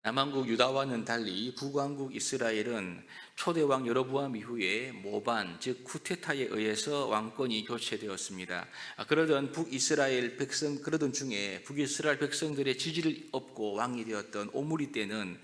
남왕국 유다와는 달리 북왕국 이스라엘은 초대왕 여로보암 이후에 모반, 즉 쿠데타에 의해서 왕권이 교체되었습니다. 그러던 북이스라엘 백성, 그러던 중에 북이스라엘 백성들의 지지를 얻고 왕이 되었던 오므리 때는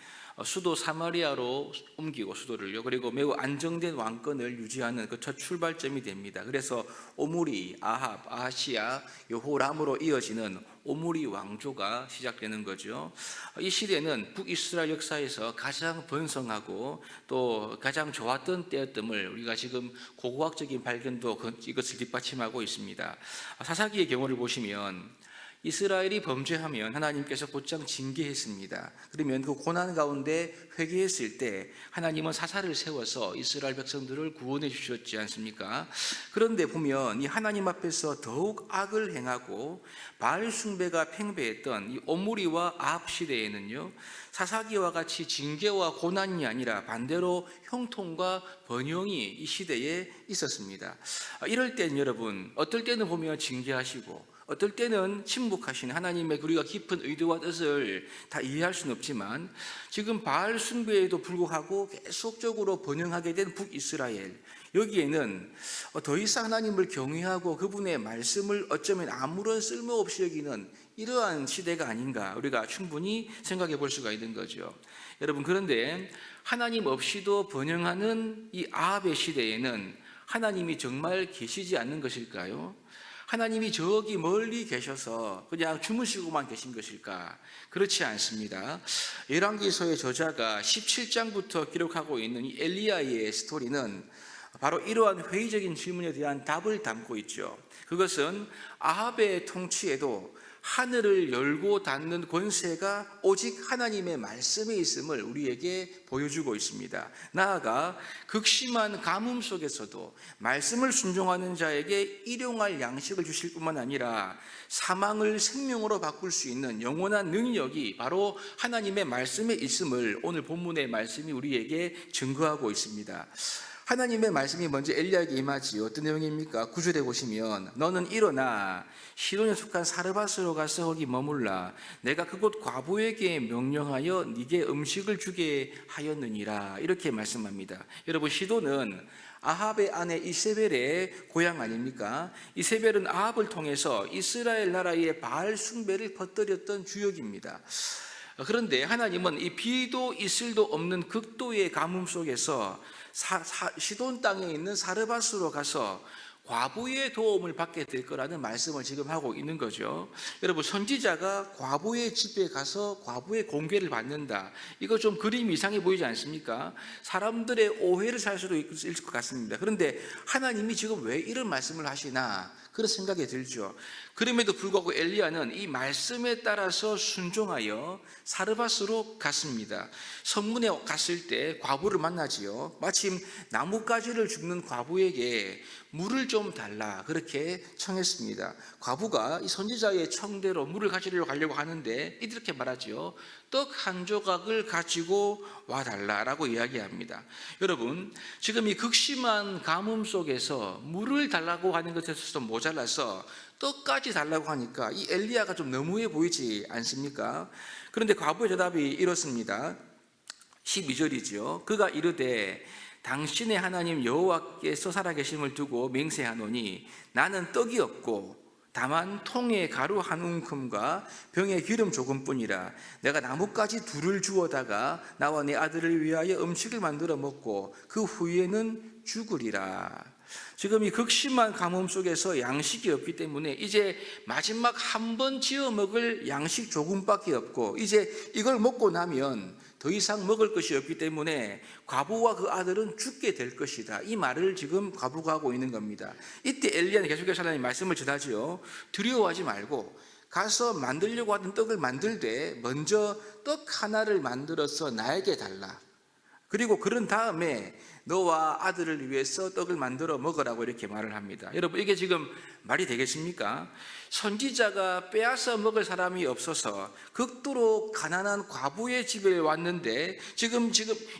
수도 사마리아로 옮기고 수도를요. 그리고 매우 안정된 왕권을 유지하는 그 첫 출발점이 됩니다. 그래서 오므리, 아합, 아하시아, 여호람으로 이어지는 오므리 왕조가 시작되는 거죠. 이 시대는 북이스라엘 역사에서 가장 번성하고 또 가장 좋았던 때였음을 우리가 지금 고고학적인 발견도 이것을 뒷받침하고 있습니다. 사사기의 경우를 보시면 이스라엘이 범죄하면 하나님께서 곧장 징계했습니다. 그러면 그 고난 가운데 회개했을 때 하나님은 사사를 세워서 이스라엘 백성들을 구원해 주셨지 않습니까? 그런데 보면 이 하나님 앞에서 더욱 악을 행하고 바알 숭배가 팽배했던 이 오므리와 아합 시대에는요, 사사기와 같이 징계와 고난이 아니라 반대로 형통과 번영이 이 시대에 있었습니다. 이럴 땐 여러분, 어떨 때는 보면 징계하시고 어떨 때는 침묵하신 하나님의 우리가 깊은 의도와 뜻을 다 이해할 수는 없지만, 지금 바알 숭배에도 불구하고 계속적으로 번영하게 된 북이스라엘, 여기에는 더 이상 하나님을 경외하고 그분의 말씀을 어쩌면 아무런 쓸모없이 여기는 이러한 시대가 아닌가 우리가 충분히 생각해 볼 수가 있는 거죠. 여러분, 그런데 하나님 없이도 번영하는 이 아합의 시대에는 하나님이 정말 계시지 않는 것일까요? 하나님이 저기 멀리 계셔서 그냥 주무시고만 계신 것일까? 그렇지 않습니다. 열왕기서의 저자가 17장부터 기록하고 있는 이 엘리야의 스토리는 바로 이러한 회의적인 질문에 대한 답을 담고 있죠. 그것은 아합의 통치에도 하늘을 열고 닫는 권세가 오직 하나님의 말씀에 있음을 우리에게 보여주고 있습니다. 나아가 극심한 가뭄 속에서도 말씀을 순종하는 자에게 일용할 양식을 주실 뿐만 아니라 사망을 생명으로 바꿀 수 있는 영원한 능력이 바로 하나님의 말씀에 있음을 오늘 본문의 말씀이 우리에게 증거하고 있습니다. 하나님의 말씀이 먼저 엘리야에게 임하지요. 어떤 내용입니까? 9절에 보시면 너는 일어나 시돈에 속한 사르밧으로 가서 거기 머물라. 내가 그곳 과부에게 명령하여 네게 음식을 주게 하였느니라. 이렇게 말씀합니다. 여러분, 시돈은 아합의 아내 이세벨의 고향 아닙니까? 이세벨은 아합을 통해서 이스라엘 나라의 바알 숭배를 퍼뜨렸던 주역입니다. 그런데 하나님은 이 비도 이슬도 없는 극도의 가뭄 속에서 시돈 땅에 있는 사르밧으로 가서 과부의 도움을 받게 될 거라는 말씀을 지금 하고 있는 거죠. 여러분, 선지자가 과부의 집에 가서 과부의 공개를 받는다, 이거 좀 그림 이상해 보이지 않습니까? 사람들의 오해를 살 수도 있을 것 같습니다. 그런데 하나님이 지금 왜 이런 말씀을 하시나 그런 생각이 들죠. 그럼에도 불구하고 엘리야는 이 말씀에 따라서 순종하여 사르밧으로 갔습니다. 성문에 갔을 때 과부를 만나지요. 마침 나뭇가지를 줍는 과부에게 물을 좀 달라 그렇게 청했습니다. 과부가 이 선지자의 청대로 물을 가지러 가려고 하는데 이렇게 말하지요. 떡 한 조각을 가지고 와달라라고 이야기합니다. 여러분, 지금 이 극심한 가뭄 속에서 물을 달라고 하는 것에서 모자라서 떡까지 달라고 하니까 이 엘리야가 좀 너무해 보이지 않습니까? 그런데 과부의 대답이 이렇습니다. 12절이죠. 그가 이르되 당신의 하나님 여호와께서 살아계심을 두고 맹세하노니 나는 떡이 없고 다만 통에 가루 한 움큼과 병에 기름 조금뿐이라. 내가 나뭇가지 둘을 주워다가 나와 내 아들을 위하여 음식을 만들어 먹고 그 후에는 죽으리라. 지금 이 극심한 가뭄 속에서 양식이 없기 때문에 이제 마지막 한 번 지어 먹을 양식 조금밖에 없고 이제 이걸 먹고 나면 더 이상 먹을 것이 없기 때문에 과부와 그 아들은 죽게 될 것이다. 이 말을 지금 과부가 하고 있는 겁니다. 이때 엘리야는 계속해서 하나님 말씀을 전하지요. 두려워하지 말고 가서 만들려고 하던 떡을 만들되 먼저 떡 하나를 만들어서 나에게 달라. 그리고 그런 다음에 너와 아들을 위해서 떡을 만들어 먹으라고 이렇게 말을 합니다. 여러분, 이게 지금 말이 되겠습니까? 선지자가 빼앗아 먹을 사람이 없어서 극도로 가난한 과부의 집에 왔는데 지금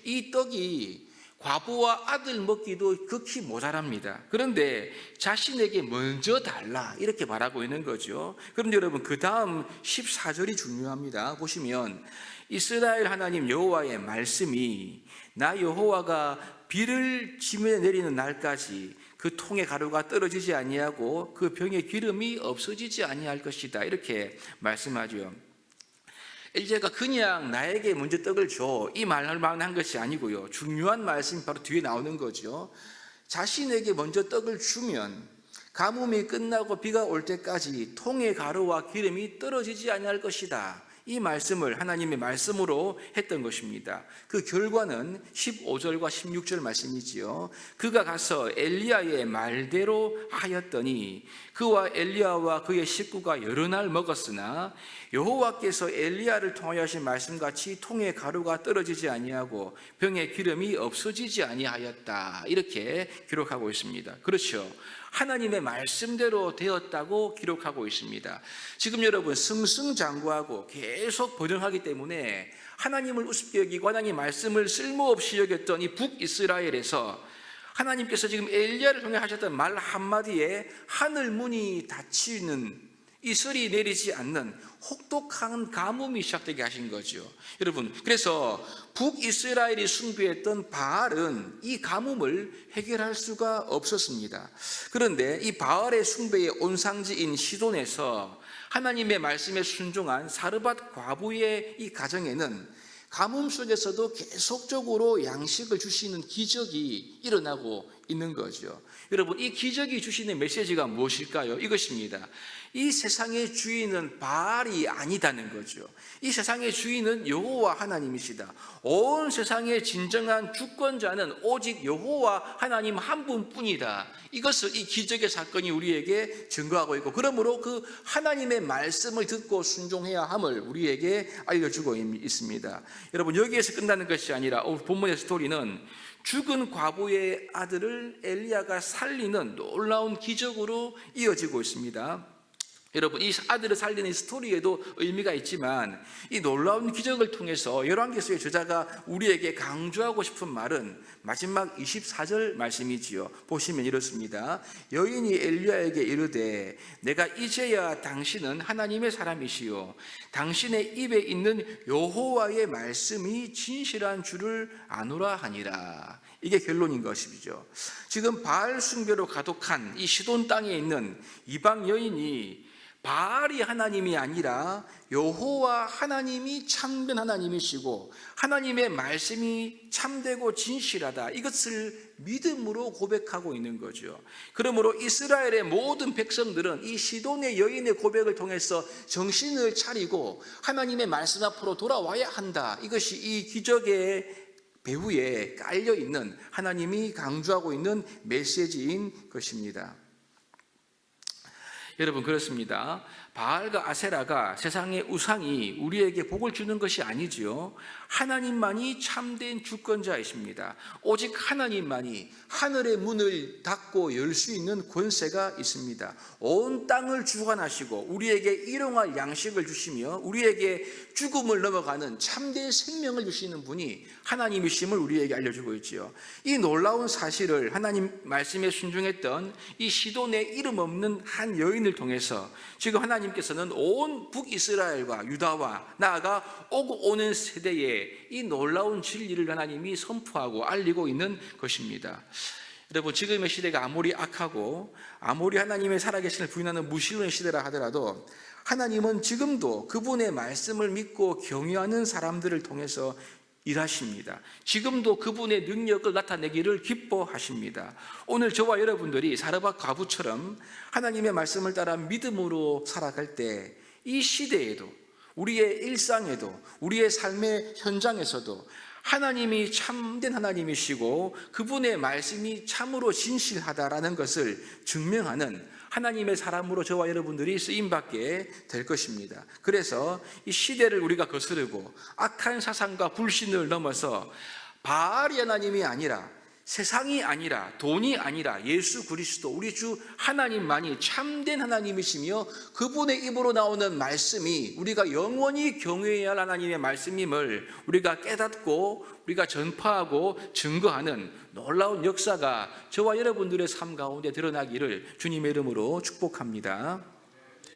이 떡이 과부와 아들 먹기도 극히 모자랍니다. 그런데 자신에게 먼저 달라 이렇게 말하고 있는 거죠. 그런데 여러분 그 다음 14절이 중요합니다. 보시면 이스라엘 하나님 여호와의 말씀이 나 여호와가 비를 지면에 내리는 날까지 그 통의 가루가 떨어지지 아니하고 그 병에 기름이 없어지지 아니할 것이다 이렇게 말씀하죠. 엘리야가 그냥 나에게 먼저 떡을 줘 이 말을 한 것이 아니고요, 중요한 말씀이 바로 뒤에 나오는 거죠. 자신에게 먼저 떡을 주면 가뭄이 끝나고 비가 올 때까지 통의 가루와 기름이 떨어지지 아니할 것이다, 이 말씀을 하나님의 말씀으로 했던 것입니다. 그 결과는 15절과 16절 말씀이지요. 그가 가서 엘리야의 말대로 하였더니 그와 엘리야와 그의 식구가 여러 날 먹었으나 여호와께서 엘리야를 통하여 하신 말씀같이 통의 가루가 떨어지지 아니하고 병에 기름이 없어지지 아니하였다, 이렇게 기록하고 있습니다. 그렇죠, 하나님의 말씀대로 되었다고 기록하고 있습니다. 지금 여러분 승승장구하고 계속 번영하기 때문에 하나님을 우습게 여기고 하나님의 말씀을 쓸모없이 여겼던 이 북이스라엘에서 하나님께서 지금 엘리야를 통해 하셨던 말 한마디에 하늘 문이 닫히는, 이슬이 내리지 않는 혹독한 가뭄이 시작되게 하신 거죠. 여러분, 그래서 북이스라엘이 숭배했던 바알은 이 가뭄을 해결할 수가 없었습니다. 그런데 이 바알의 숭배의 온상지인 시돈에서 하나님의 말씀에 순종한 사르밧 과부의 이 가정에는 가뭄 속에서도 계속적으로 양식을 주시는 기적이 일어나고 있는 거죠. 여러분, 이 기적이 주시는 메시지가 무엇일까요? 이것입니다. 이 세상의 주인은 바알이 아니다는 거죠. 이 세상의 주인은 여호와 하나님이시다. 온 세상의 진정한 주권자는 오직 여호와 하나님 한 분뿐이다. 이것을 이 기적의 사건이 우리에게 증거하고 있고, 그러므로 그 하나님의 말씀을 듣고 순종해야 함을 우리에게 알려주고 있습니다. 여러분, 여기에서 끝나는 것이 아니라 오늘 본문의 스토리는 죽은 과부의 아들을 엘리야가 살리는 놀라운 기적으로 이어지고 있습니다. 여러분, 이 아들을 살리는 스토리에도 의미가 있지만 이 놀라운 기적을 통해서 열왕기서의 저자가 우리에게 강조하고 싶은 말은 마지막 24절 말씀이지요. 보시면 이렇습니다. 여인이 엘리야에게 이르되 내가 이제야 당신은 하나님의 사람이시요 당신의 입에 있는 여호와의 말씀이 진실한 줄을 아노라 하니라. 이게 결론인 것이죠. 지금 바알 숭배로 가독한 이 시돈 땅에 있는 이방 여인이 바알이 하나님이 아니라 여호와 하나님이 참된 하나님이시고 하나님의 말씀이 참되고 진실하다, 이것을 믿음으로 고백하고 있는 거죠. 그러므로 이스라엘의 모든 백성들은 이 시돈의 여인의 고백을 통해서 정신을 차리고 하나님의 말씀 앞으로 돌아와야 한다, 이것이 이 기적의 배후에 깔려있는 하나님이 강조하고 있는 메시지인 것입니다. 여러분, 그렇습니다. 바알과 아세라가 세상의 우상이 우리에게 복을 주는 것이 아니지요. 하나님만이 참된 주권자이십니다. 오직 하나님만이 하늘의 문을 닫고 열 수 있는 권세가 있습니다. 온 땅을 주관하시고 우리에게 일용할 양식을 주시며 우리에게 죽음을 넘어가는 참된 생명을 주시는 분이 하나님이심을 우리에게 알려주고 있지요. 이 놀라운 사실을 하나님 말씀에 순종했던 이 시돈의 이름 없는 한 여인을 통해서 지금 하나님께서는 온 북이스라엘과 유다와 나아가 오고 오는 세대에 이 놀라운 진리를 하나님이 선포하고 알리고 있는 것입니다. 여러분, 지금의 시대가 아무리 악하고 아무리 하나님의 살아계심을 부인하는 무신론의 시대라 하더라도 하나님은 지금도 그분의 말씀을 믿고 경외하는 사람들을 통해서 일하십니다. 지금도 그분의 능력을 나타내기를 기뻐하십니다. 오늘 저와 여러분들이 사르밧 과부처럼 하나님의 말씀을 따라 믿음으로 살아갈 때 이 시대에도, 우리의 일상에도, 우리의 삶의 현장에서도 하나님이 참된 하나님이시고 그분의 말씀이 참으로 진실하다라는 것을 증명하는 하나님의 사람으로 저와 여러분들이 쓰임받게 될 것입니다. 그래서 이 시대를 우리가 거스르고 악한 사상과 불신을 넘어서 바알이 하나님이 아니라 세상이 아니라, 돈이 아니라 예수 그리스도 우리 주 하나님만이 참된 하나님이시며 그분의 입으로 나오는 말씀이 우리가 영원히 경외해야 할 하나님의 말씀임을 우리가 깨닫고 우리가 전파하고 증거하는 놀라운 역사가 저와 여러분들의 삶 가운데 드러나기를 주님의 이름으로 축복합니다.